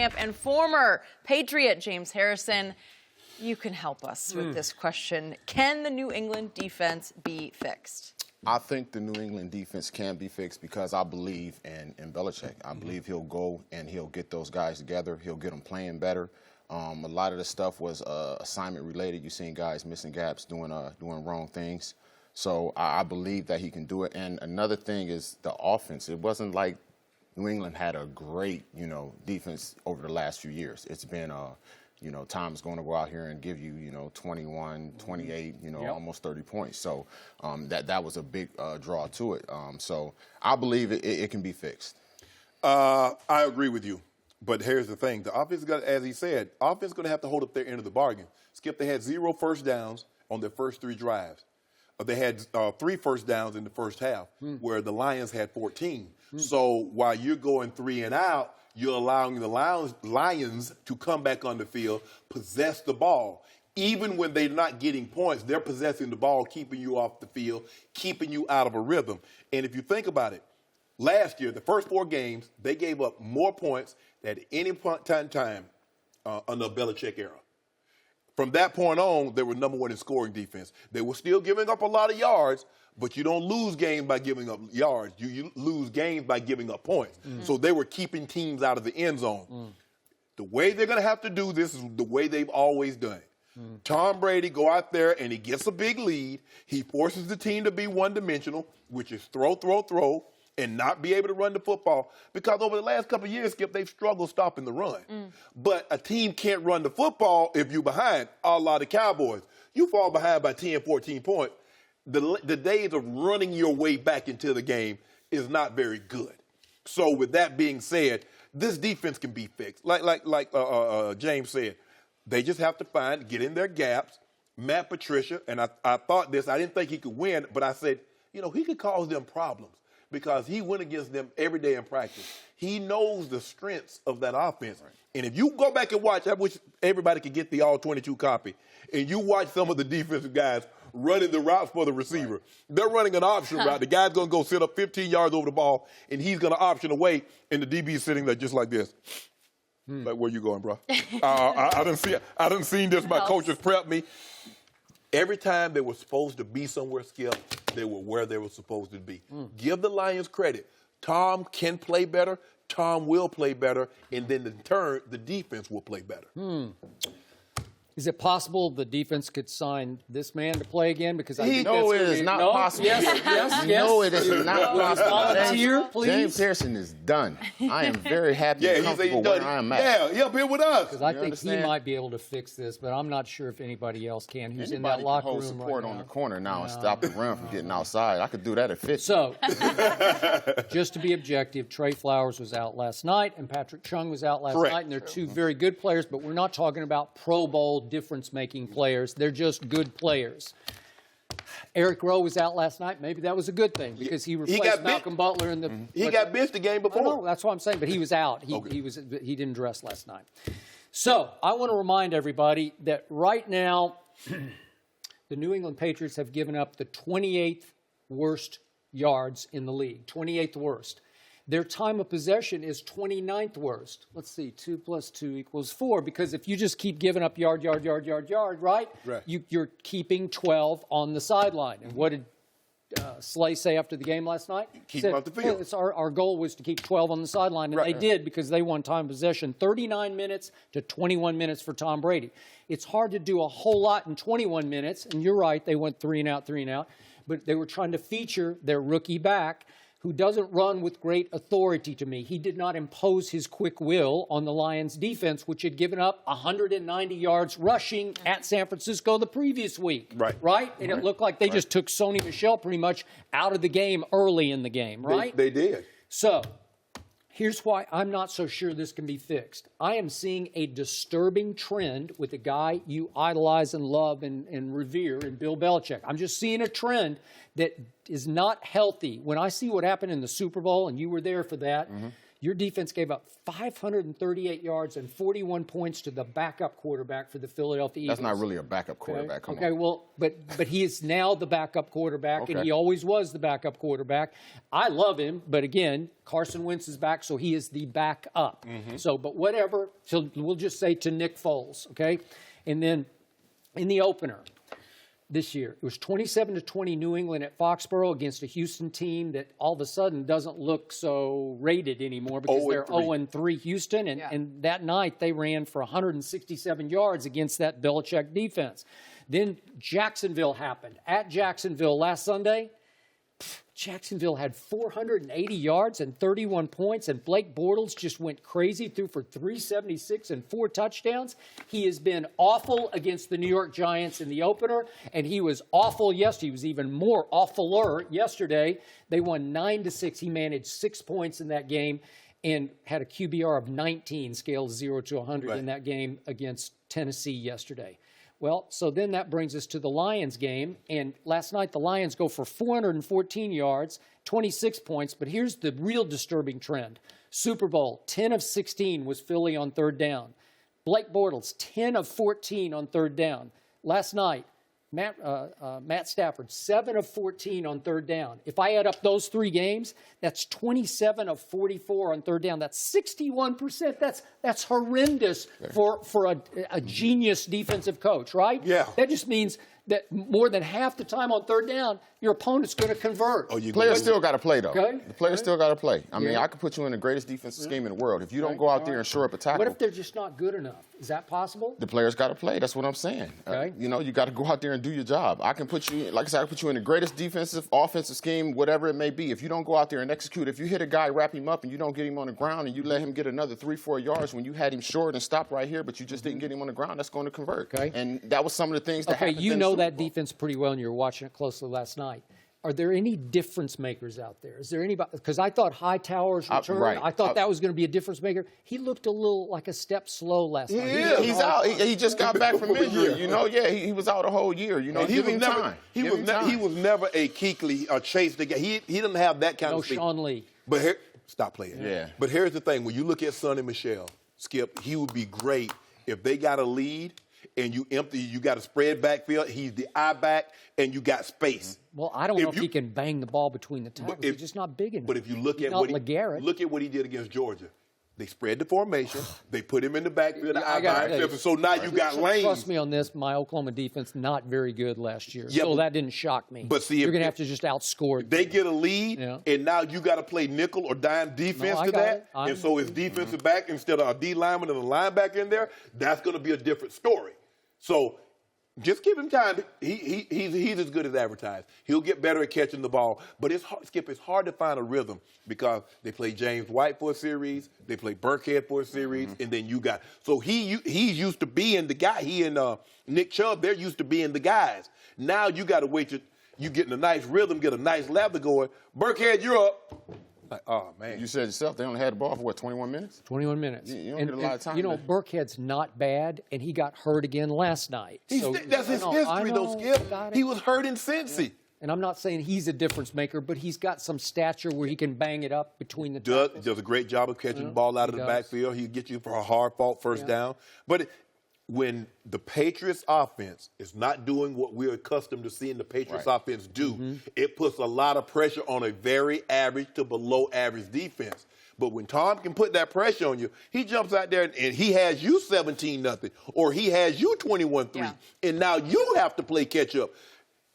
And former Patriot James Harrison, you can help us with this question. Can the New England defense be fixed? I think the New England defense can be fixed because I believe in Belichick. I believe he'll go and he'll get those guys together. He'll get them playing better. A lot of the stuff was assignment related. You've seen guys missing gaps, doing wrong things. So I believe that he can do it. And another thing is the offense. It wasn't like New England had a great, defense over the last few years. It's been, Tom's going to go out here and give you, 21, 28, almost 30 points. So that was a big draw to it. So I believe it can be fixed. I agree with you. But here's the thing. The offense, as he said, offense is going to have to hold up their end of the bargain. Skip, they had 0 first downs on their first 3 drives. They had 3 first downs in the first half, where the Lions had 14. So while you're going 3 and out, you're allowing the Lions to come back on the field, possess the ball. Even when they're not getting points, they're possessing the ball, keeping you off the field, keeping you out of a rhythm. And if you think about it, last year, the first 4 games, they gave up more points than at any time under the Belichick era. From that point on, they were number 1 in scoring defense. They were still giving up a lot of yards, but you don't lose games by giving up yards. You lose games by giving up points. So they were keeping teams out of the end zone. The way they're going to have to do this is the way they've always done it. Tom Brady go out there and he gets a big lead. He forces the team to be one-dimensional, which is throw, and not be able to run the football. Because over the last couple of years, Skip, they've struggled stopping the run. But a team can't run the football if you're behind, a la the Cowboys. You fall behind by 10, 14 points. The days of running your way back into the game is not very good. So with that being said, this defense can be fixed. Like James said, they just have to get in their gaps. Matt Patricia, and I thought this, I didn't think he could win, but I said, he could cause them problems because he went against them every day in practice. He knows the strengths of that offense. Right. And if you go back and watch, I wish everybody could get the all-22 copy, and you watch some of the defensive guys running the routes for the receiver. Right. They're running an option route. The guy's going to go sit up 15 yards over the ball, and he's going to option away, and the DB's sitting there just like this. Like, where you going, bro? I didn't see this. My coaches prepped me. Every time they were supposed to be somewhere, Skip, they were where they were supposed to be. Give the Lions credit. Tom can play better. Tom will play better. And then in turn, the defense will play better. Is it possible the defense could sign this man to play again? Because I think no, it is not possible. Yes. No, it is not possible. Volunteer, please. James Harrison is done. I am very happy and comfortable where I am at. Yeah, he'll be with us. Because I think he might be able to fix this, but I'm not sure if anybody else can who's in that locker room support right on now. the corner now and stop the run from getting outside. I could do that at 50. So, just to be objective, Trey Flowers was out last night and Patrick Chung was out last night, and they're 2 very good players, but we're not talking about Pro Bowl difference-making players. They're just good players. Eric Rowe was out last night. Maybe that was a good thing because he replaced Malcolm Butler in the. He got benched the game before. No, that's what I'm saying. But he was out. He didn't dress last night. So I want to remind everybody that right now, the New England Patriots have given up the 28th worst yards in the league. 28th worst. Their time of possession is 29th worst. Let's see, 2 + 2 = 4, because if you just keep giving up yard, right? You're keeping 12 on the sideline. And what did Slay say after the game last night? Keep them off the field. Our goal was to keep 12 on the sideline, and they did because they won time possession. 39 minutes to 21 minutes for Tom Brady. It's hard to do a whole lot in 21 minutes, and you're right, they went 3 and out, but they were trying to feature their rookie back, who doesn't run with great authority to me. He did not impose his quick will on the Lions defense, which had given up 190 yards rushing at San Francisco the previous week. Right? And it looked like they just took Sony Michel pretty much out of the game early in the game, right? They did. So here's why I'm not so sure this can be fixed. I am seeing a disturbing trend with a guy you idolize and love and revere in Bill Belichick. I'm just seeing a trend that is not healthy. When I see what happened in the Super Bowl, and you were there for that, Your defense gave up 538 yards and 41 points to the backup quarterback for the Philadelphia Eagles. That's not really a backup quarterback. Come on. Okay, well, but he is now the backup quarterback, and he always was the backup quarterback. I love him, but again, Carson Wentz is back, so he is the backup. So, but whatever. So we'll just say to Nick Foles, okay? And then in the opener this year, it was 27-20 New England at Foxborough against a Houston team that all of a sudden doesn't look so rated anymore because they're 0-3 Houston. And that night they ran for 167 yards against that Belichick defense. Then Jacksonville happened. At Jacksonville last Sunday, Jacksonville had 480 yards and 31 points, and Blake Bortles just went crazy, threw for 376 and 4 touchdowns. He has been awful against the New York Giants in the opener, and he was awful yesterday. He was even more awfuler yesterday. They won 9-6. He managed 6 points in that game and had a QBR of 19, scale 0 to 100 in that game against Tennessee yesterday. Well, so then that brings us to the Lions game. And last night, the Lions go for 414 yards, 26 points. But here's the real disturbing trend. Super Bowl, 10 of 16 was Philly on third down. Blake Bortles, 10 of 14 on third down. Last night, Matt Stafford, 7 of 14 on third down. If I add up those 3 games, that's 27 of 44 on third down. That's 61%. That's horrendous for a genius defensive coach, right? Yeah. That just means that more than half the time on third down, your opponent's going to convert. The players still got to play, though. Okay. The players still got to play. I mean, I could put you in the greatest defensive scheme in the world. If you don't go out there and shore up a tackle. What if they're just not good enough? Is that possible? The players got to play. That's what I'm saying. Okay. You got to go out there and do your job. I can put you, like I said, I can put you in the greatest defensive, offensive scheme, whatever it may be. If you don't go out there and execute, if you hit a guy, wrap him up, and you don't get him on the ground, and you let him get another 3-4 yards when you had him short and stopped right here, but you just didn't get him on the ground, that's going to convert. Okay. And that was some of the things that happened. Okay, you know that defense pretty well, and you were watching it closely last night. Are there any difference makers out there? Is there anybody? Because I thought Hightower's return, I thought that was going to be a difference maker. He looked a little like a step slow last night. Yeah, he's out. He just got back from injury. He was out a whole year. Give him time. He was never a Kuechly or Chase. He didn't have that kind of speed. Sean Lee. But here, stop playing. Yeah. But here's the thing: when you look at Sonny Michel, Skip, he would be great if they got a lead and you got a spread backfield. He's the eye back, and you got space. Well, I don't know if he can bang the ball between the tackles. He's just not big enough. But if you look at what he did against Georgia, they spread the formation. They put him in the backfield. So now you got lanes. Trust me on this. My Oklahoma defense not very good last year. Yeah, so that didn't shock me. But see, you're going to have to just outscore. They get a lead, and now you got to play nickel or dime defense to that. And so it's defensive back instead of a D lineman and a linebacker in there. That's going to be a different story. So just give him time. He's as good as advertised. He'll get better at catching the ball. But it's hard, Skip, it's hard to find a rhythm because they play James White for a series, they play Burkhead for a series, and then you got. So he's used to being the guy. He and Nick Chubb, they're used to being the guys. Now you got to wait till you get in a nice rhythm, get a nice lather going. Burkhead, you're up. Like, oh, man. You said yourself they only had the ball for, 21 minutes? 21 minutes. You don't get a lot of time. Burkhead's not bad, and he got hurt again last night. That's his history, though, Skip. He was hurt in Cincy. And I'm not saying he's a difference maker, but he's got some stature where he can bang it up between the tackles. Does a great job of catching the ball out of the backfield. He'll get you for a hard-fought first down. But when the Patriots offense is not doing what we're accustomed to seeing the Patriots offense do, it puts a lot of pressure on a very average to below average defense. But when Tom can put that pressure on you, he jumps out there and he has you 17-0, or he has you 21-3, and now you have to play catch up.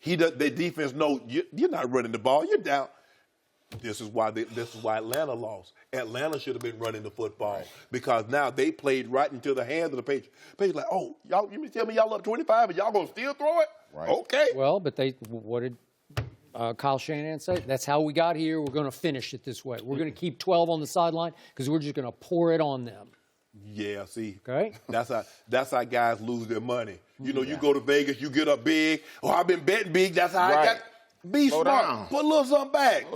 The defense knows you're not running the ball, you're down. This is why Atlanta lost. Atlanta should have been running the football because now they played right into the hands of the Patriots. Patriots like, oh, y'all, you mean tell me y'all up 25 and y'all gonna still throw it? Right. Okay. Well, but what did Kyle Shannon say? That's how we got here. We're going to finish it this way. We're going to keep 12 on the sideline because we're just going to pour it on them. Yeah, see. Okay. That's how guys lose their money. You know, you go to Vegas, you get up big. Oh, I've been betting big. That's how I got. Be smart. Down. Put a little something back.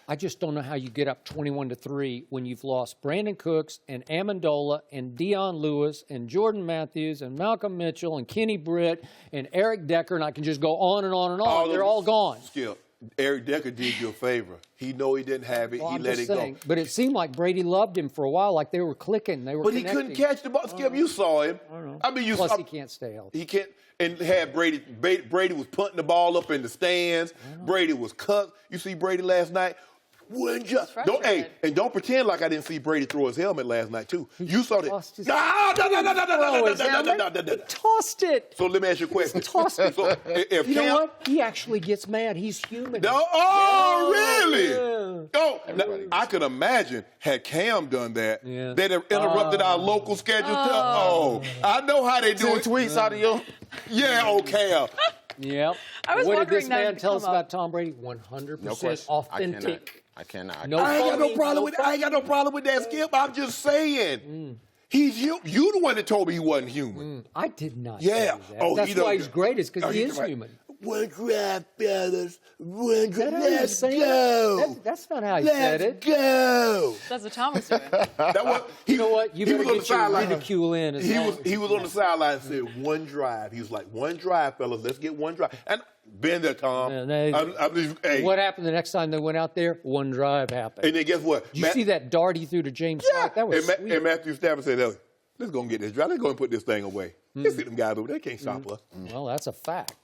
I just don't know how you get up 21-3 when you've lost Brandon Cooks and Amendola and Dion Lewis and Jordan Matthews and Malcolm Mitchell and Kenny Britt and Eric Decker, and I can just go on and on and on. They're all gone. Skip, Eric Decker did you a favor. He know he didn't have it. Well, he I'm let just it saying, go. But it seemed like Brady loved him for a while, like they were clicking. They were But he connecting. couldn't catch the ball. Skip, you saw him. I mean, you Plus, saw. he can't stay healthy. He can't. And had Brady was punting the ball up in the stands. Brady was cut. You see Brady last night. Don't pretend like I didn't see Brady throw his helmet last night too. You saw that. He tossed it. So let me ask you a question. Tossed it. So if You know what? He actually gets mad. He's human. really? Yeah. Oh, now, I could imagine had Cam done that, they'd have interrupted our local schedule. I know how they do 10 it. tweets out of your. Yeah, Cam. Yep. I was What did wondering this that man to tell us come up. about Tom Brady? 100% No question. authentic. I cannot. No I ain't got no phony, problem no with. I ain't got no problem with that, Skip. I'm just saying, he's you. You the one that told me he wasn't human. I did not Yeah. say that. Oh, That's he don't- why he's great, is because Oh, he he's is right. human. One drive, fellas. One drive. That ain't Let's saying go. that. That's not how he said Let's it. go. That's what Tom was doing. That was, You know what? You he better was on the get your sideline. ridicule in. As long as He you was on can. the sideline and said one drive. He was like, one drive, fellas. Let's get one drive. And been there, Tom. Yeah, What happened the next time they went out there? One drive happened. And then guess what? Did you see that dart he threw to James Sharpe? That was sweet. and Matthew Stafford said, let's go and get this drive. Let's go and put this thing away. You see them guys over there, they can't stop us. Well, that's a fact.